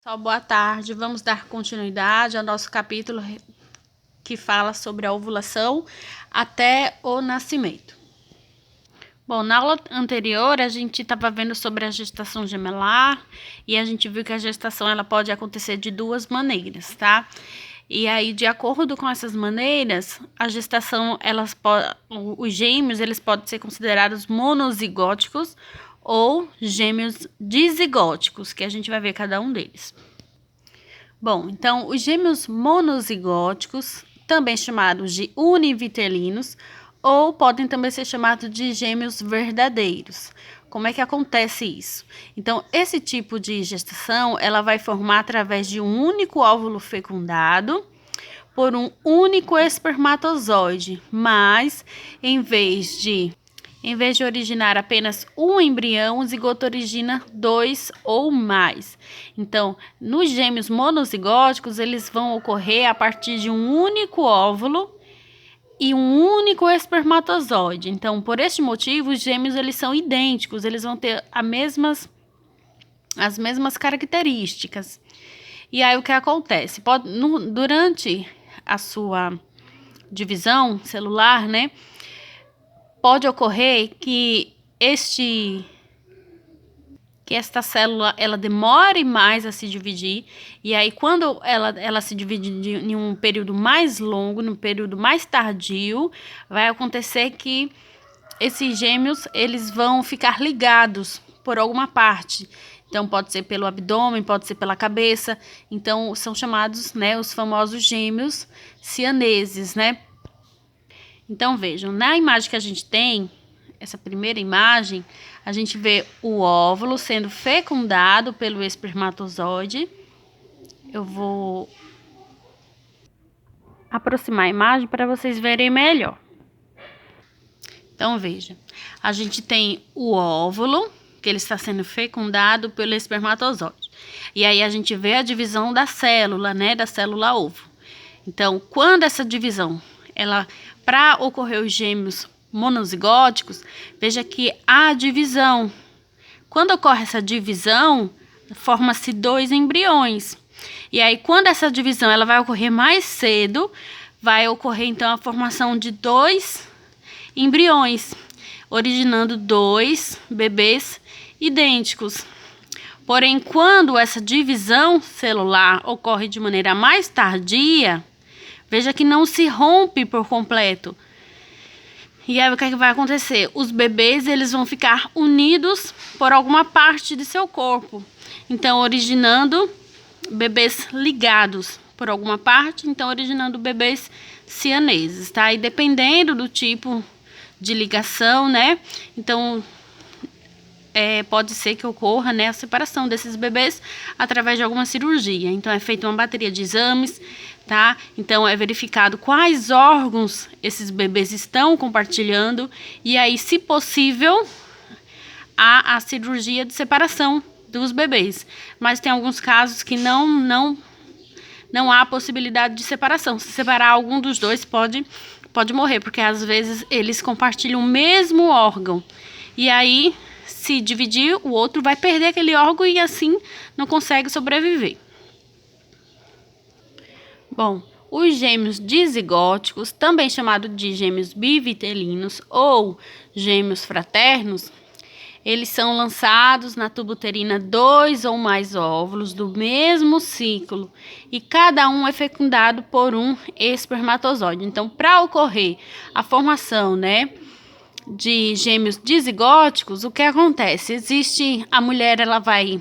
Pessoal, boa tarde. Vamos dar continuidade ao nosso capítulo que fala sobre a ovulação até o nascimento. Bom, na aula anterior a gente estava vendo sobre a gestação gemelar e a gente viu que a gestação ela pode acontecer de duas maneiras, tá? E aí, de acordo com essas maneiras, a gestação, os gêmeos, eles podem ser considerados monozigóticos ou gêmeos dizigóticos, que a gente vai ver cada um deles. Bom, então, os gêmeos monozigóticos, também chamados de univitelinos, ou podem também ser chamados de gêmeos verdadeiros. Como é que acontece isso? Então, esse tipo de gestação, ela vai formar através de um único óvulo fecundado por um único espermatozoide, mas em vez de originar apenas um embrião, o zigoto origina dois ou mais. Então, nos gêmeos monozigóticos, eles vão ocorrer a partir de um único óvulo e um único espermatozoide. Então, por este motivo, os gêmeos eles são idênticos, eles vão ter as mesmas características. E aí, o que acontece? Durante a sua divisão celular, né? Pode ocorrer que esta célula ela demore mais a se dividir, e aí quando ela se divide em um período mais longo, num período mais tardio, vai acontecer que esses gêmeos eles vão ficar ligados por alguma parte. Então pode ser pelo abdômen, pode ser pela cabeça. Então são chamados, né, os famosos gêmeos sianeses, né? Então vejam, na imagem que a gente tem, essa primeira imagem, a gente vê o óvulo sendo fecundado pelo espermatozoide. Eu vou aproximar a imagem para vocês verem melhor. Então veja, a gente tem o óvulo, que ele está sendo fecundado pelo espermatozoide. E aí a gente vê a divisão da célula, né, da célula ovo. Então, quando essa divisão, para ocorrer os gêmeos monozigóticos, veja que há divisão. Quando ocorre essa divisão, forma-se dois embriões. E aí, quando essa divisão ela vai ocorrer mais cedo, vai ocorrer então a formação de dois embriões, originando dois bebês idênticos. Porém, quando essa divisão celular ocorre de maneira mais tardia, veja que não se rompe por completo. E aí o que é que vai acontecer? Os bebês eles vão ficar unidos por alguma parte de seu corpo. Então, originando bebês ligados por alguma parte, então originando bebês sianeses, tá? E dependendo do tipo de ligação, né? Então, pode ser que ocorra, né, a separação desses bebês através de alguma cirurgia. Então, é feita uma bateria de exames, tá? Então, é verificado quais órgãos esses bebês estão compartilhando e aí, se possível, há a cirurgia de separação dos bebês. Mas tem alguns casos que não há possibilidade de separação. Se separar algum dos dois, pode morrer, porque às vezes eles compartilham o mesmo órgão. E aí, se dividir, o outro vai perder aquele órgão e assim não consegue sobreviver. Bom, os gêmeos dizigóticos, também chamados de gêmeos bivitelinos ou gêmeos fraternos, eles são lançados na tuba uterina dois ou mais óvulos do mesmo ciclo e cada um é fecundado por um espermatozoide. Então, para ocorrer a formação, né, de gêmeos dizigóticos, o que acontece? A mulher ela vai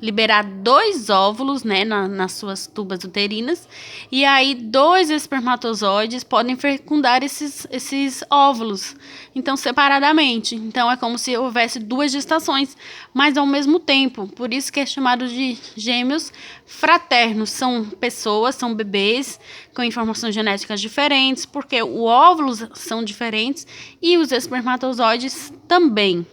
liberar dois óvulos, né, nas suas tubas uterinas, e aí dois espermatozoides podem fecundar esses óvulos, então separadamente. Então é como se houvesse duas gestações, mas ao mesmo tempo. Por isso que é chamado de gêmeos fraternos. São pessoas, são bebês com informações genéticas diferentes, porque os óvulos são diferentes e os espermatozoides também.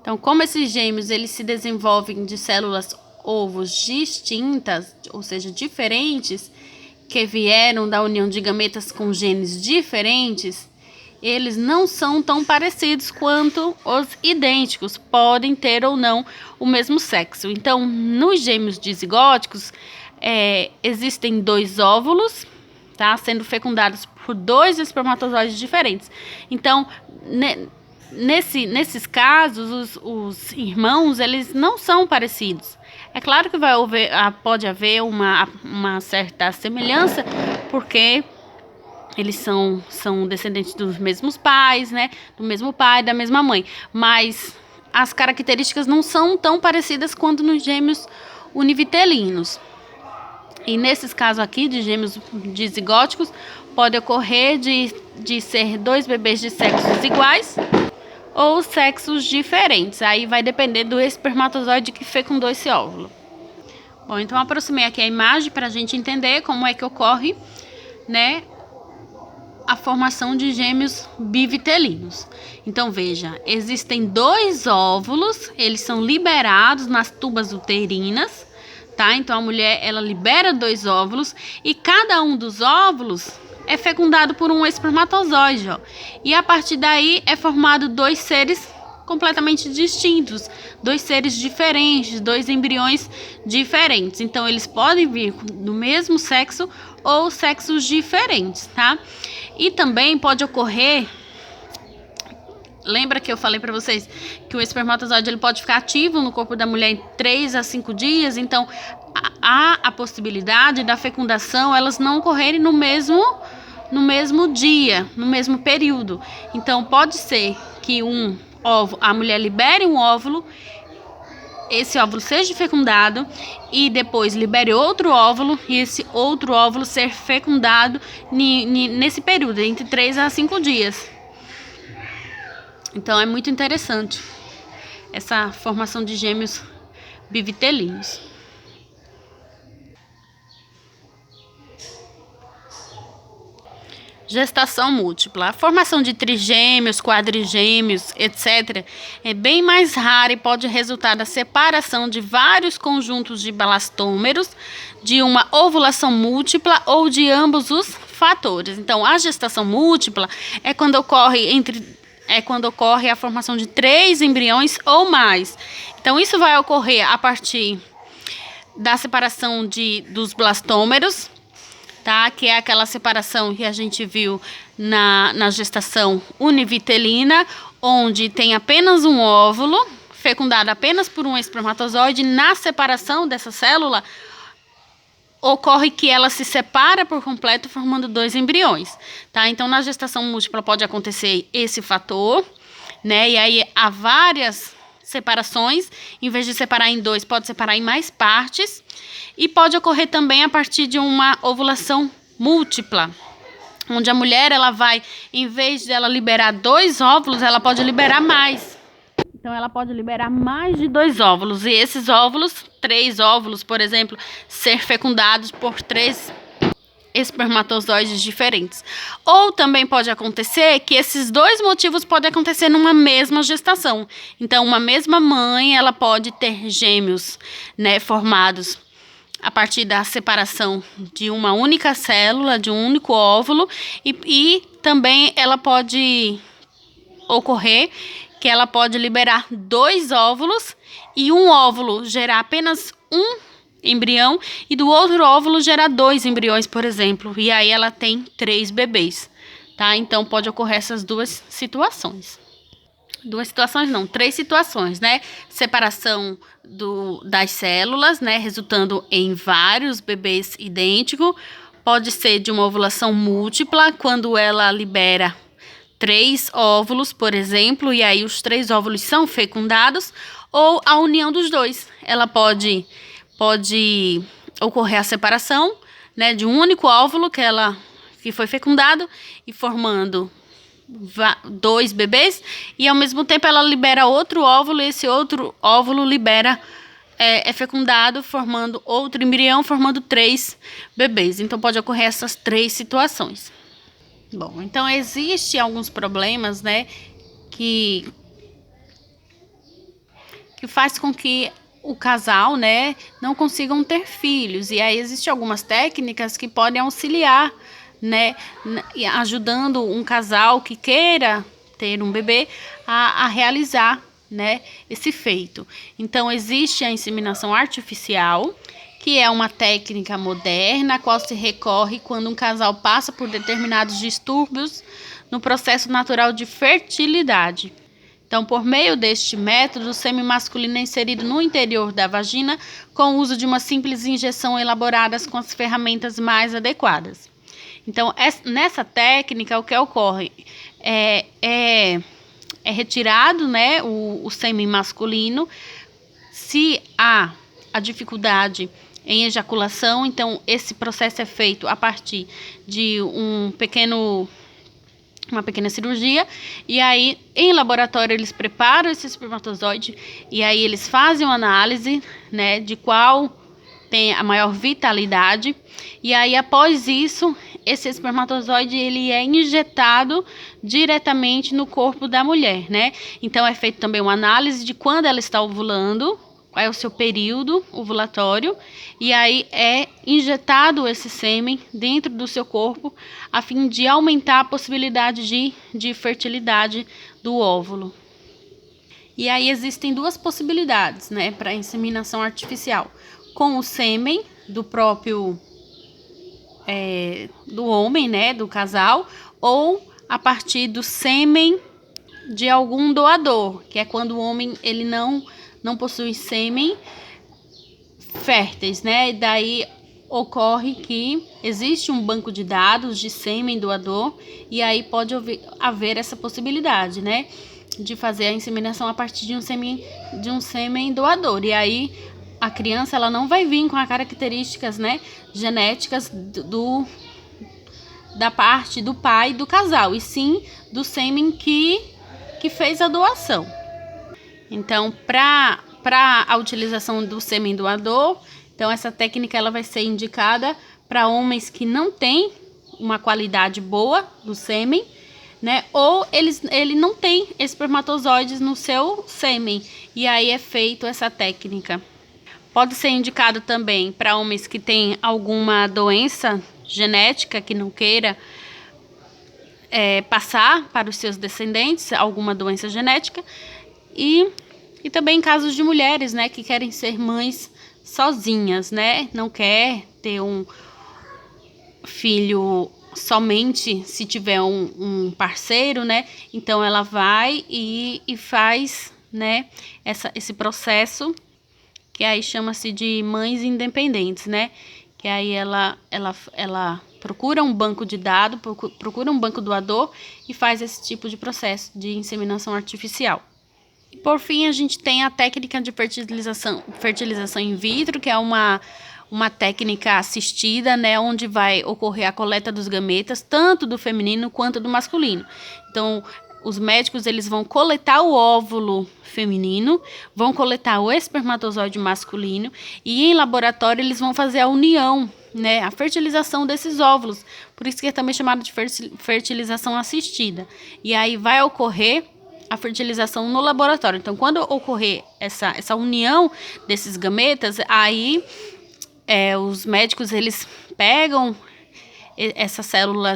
Então, como esses gêmeos eles se desenvolvem de células ovos distintas, ou seja, diferentes, que vieram da união de gametas com genes diferentes, eles não são tão parecidos quanto os idênticos, podem ter ou não o mesmo sexo. Então, nos gêmeos dizigóticos, existem 2 óvulos, tá, sendo fecundados por 2 espermatozoides diferentes. Então, nesses casos, os irmãos, eles não são parecidos. É claro que pode haver uma certa semelhança, porque eles são descendentes dos mesmos pais, né? Do mesmo pai, da mesma mãe. Mas as características não são tão parecidas quanto nos gêmeos univitelinos. E nesses casos aqui, de gêmeos dizigóticos, pode ocorrer de ser 2 bebês de sexos iguais ou sexos diferentes. Aí vai depender do espermatozoide que fecundou esse óvulo. Bom, então aproximei aqui a imagem para a gente entender como é que ocorre, né, a formação de gêmeos bivitelinos. Então, veja, existem 2 óvulos, eles são liberados nas tubas uterinas, tá? Então, a mulher, ela libera 2 óvulos e cada um dos óvulos é fecundado por um espermatozoide, ó. E a partir daí é formado 2 seres completamente distintos, 2 seres diferentes, 2 embriões diferentes. Então, eles podem vir do mesmo sexo ou sexos diferentes, tá? E também pode ocorrer, lembra que eu falei para vocês que o espermatozoide ele pode ficar ativo no corpo da mulher em 3 a 5 dias, então há a possibilidade da fecundação elas não ocorrerem no mesmo dia, no mesmo período. Então pode ser que a mulher libere um óvulo, esse óvulo seja fecundado e depois libere outro óvulo e esse outro óvulo ser fecundado nesse período, entre 3 a 5 dias. Então é muito interessante essa formação de gêmeos bivitelinos. Gestação múltipla. A formação de trigêmeos, quadrigêmeos, etc. é bem mais rara e pode resultar da separação de vários conjuntos de blastômeros, de uma ovulação múltipla ou de ambos os fatores. Então, a gestação múltipla é quando ocorre a formação de 3 embriões ou mais. Então, isso vai ocorrer a partir da separação dos blastômeros, tá? Que é aquela separação que a gente viu na gestação univitelina, onde tem apenas um óvulo, fecundado apenas por um espermatozoide. Na separação dessa célula, ocorre que ela se separa por completo, formando 2 embriões, tá? Então, na gestação múltipla pode acontecer esse fator, né? E aí há várias separações, em vez de separar em 2, pode separar em mais partes. E pode ocorrer também a partir de uma ovulação múltipla, onde a mulher, ela vai, em vez dela liberar 2 óvulos, ela pode liberar mais. Então, ela pode liberar mais de 2 óvulos. E esses óvulos, 3 óvulos, por exemplo, ser fecundados por 3 espermatozoides diferentes. Ou também pode acontecer que esses 2 motivos podem acontecer numa mesma gestação. Então, uma mesma mãe, ela pode ter gêmeos, né, formados a partir da separação de uma única célula, de um único óvulo, e também ela pode ocorrer que ela pode liberar 2 óvulos e um óvulo gerar apenas um embrião e do outro óvulo gerar 2 embriões, por exemplo, e aí ela tem 3 bebês, tá? Então pode ocorrer essas 2 situações. 2 situações não, 3 situações, né? Separação das células, né? Resultando em vários bebês idênticos. Pode ser de uma ovulação múltipla, quando ela libera 3 óvulos, por exemplo, e aí os 3 óvulos são fecundados, ou a união dos 2. Ela pode ocorrer a separação, né, de um único óvulo que foi fecundado e formando 2 bebês, e ao mesmo tempo ela libera outro óvulo, e esse outro óvulo é fecundado, formando outro embrião, formando 3 bebês. Então pode ocorrer essas 3 situações. Bom, então existem alguns problemas, né, que faz com que o casal, né, não consigam ter filhos. E aí existem algumas técnicas que podem auxiliar né, e ajudando um casal que queira ter um bebê a realizar, né, esse feito. Então, existe a inseminação artificial, que é uma técnica moderna, a qual se recorre quando um casal passa por determinados distúrbios no processo natural de fertilidade. Então, por meio deste método, o sêmen masculino é inserido no interior da vagina com o uso de uma simples injeção elaborada com as ferramentas mais adequadas. Então, nessa técnica, o que ocorre é retirado, né, o sêmen masculino. Se há a dificuldade em ejaculação, então esse processo é feito a partir de uma pequena cirurgia, e aí em laboratório eles preparam esse espermatozoide, e aí eles fazem uma análise, né, de qual tem a maior vitalidade, e aí após isso, esse espermatozoide ele é injetado diretamente no corpo da mulher, né? Então é feito também uma análise de quando ela está ovulando, qual é o seu período ovulatório, e aí é injetado esse sêmen dentro do seu corpo a fim de aumentar a possibilidade de fertilidade do óvulo. E aí existem duas possibilidades, né, para inseminação artificial: com o sêmen do próprio do homem, né, do casal, ou a partir do sêmen de algum doador, que é quando o homem ele não possui sêmen férteis, né? E daí ocorre que existe um banco de dados de sêmen doador, e aí pode haver essa possibilidade, né, de fazer a inseminação a partir de um sêmen doador. E aí a criança ela não vai vir com as características, né, genéticas da parte do pai do casal, e sim do sêmen que fez a doação. Então, para a utilização do sêmen doador, então essa técnica ela vai ser indicada para homens que não têm uma qualidade boa do sêmen, né? Ou ele não tem espermatozoides no seu sêmen, e aí é feito essa técnica. Pode ser indicado também para homens que têm alguma doença genética que não queira passar para os seus descendentes, alguma doença genética, e também em casos de mulheres, né, que querem ser mães sozinhas, né, não quer ter um filho somente se tiver um parceiro, né, então ela vai e faz, né, esse processo, que aí chama-se de mães independentes, né, que aí ela procura um banco de dados, procura um banco doador e faz esse tipo de processo de inseminação artificial. E por fim, a gente tem a técnica de fertilização in vitro, que é uma técnica assistida, né, onde vai ocorrer a coleta dos gametas, tanto do feminino quanto do masculino. Então, os médicos eles vão coletar o óvulo feminino, vão coletar o espermatozoide masculino, e em laboratório eles vão fazer a união, né, a fertilização desses óvulos. Por isso que é também chamado de fertilização assistida. E aí vai ocorrer a fertilização no laboratório. Então, quando ocorrer essa união desses gametas, aí os médicos eles pegam essa célula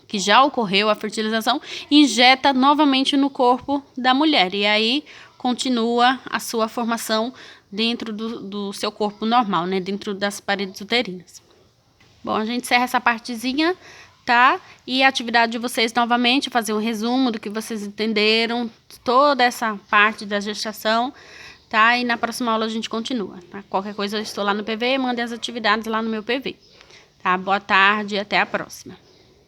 que já ocorreu a fertilização, e injeta novamente no corpo da mulher, e aí continua a sua formação dentro do seu corpo normal, né, dentro das paredes uterinas. Bom, a gente encerra essa partezinha, tá? E a atividade de vocês novamente, fazer um resumo do que vocês entenderam, toda essa parte da gestação, tá? E na próxima aula a gente continua, tá? Qualquer coisa eu estou lá no PV, mandem as atividades lá no meu PV, tá? Boa tarde e até a próxima.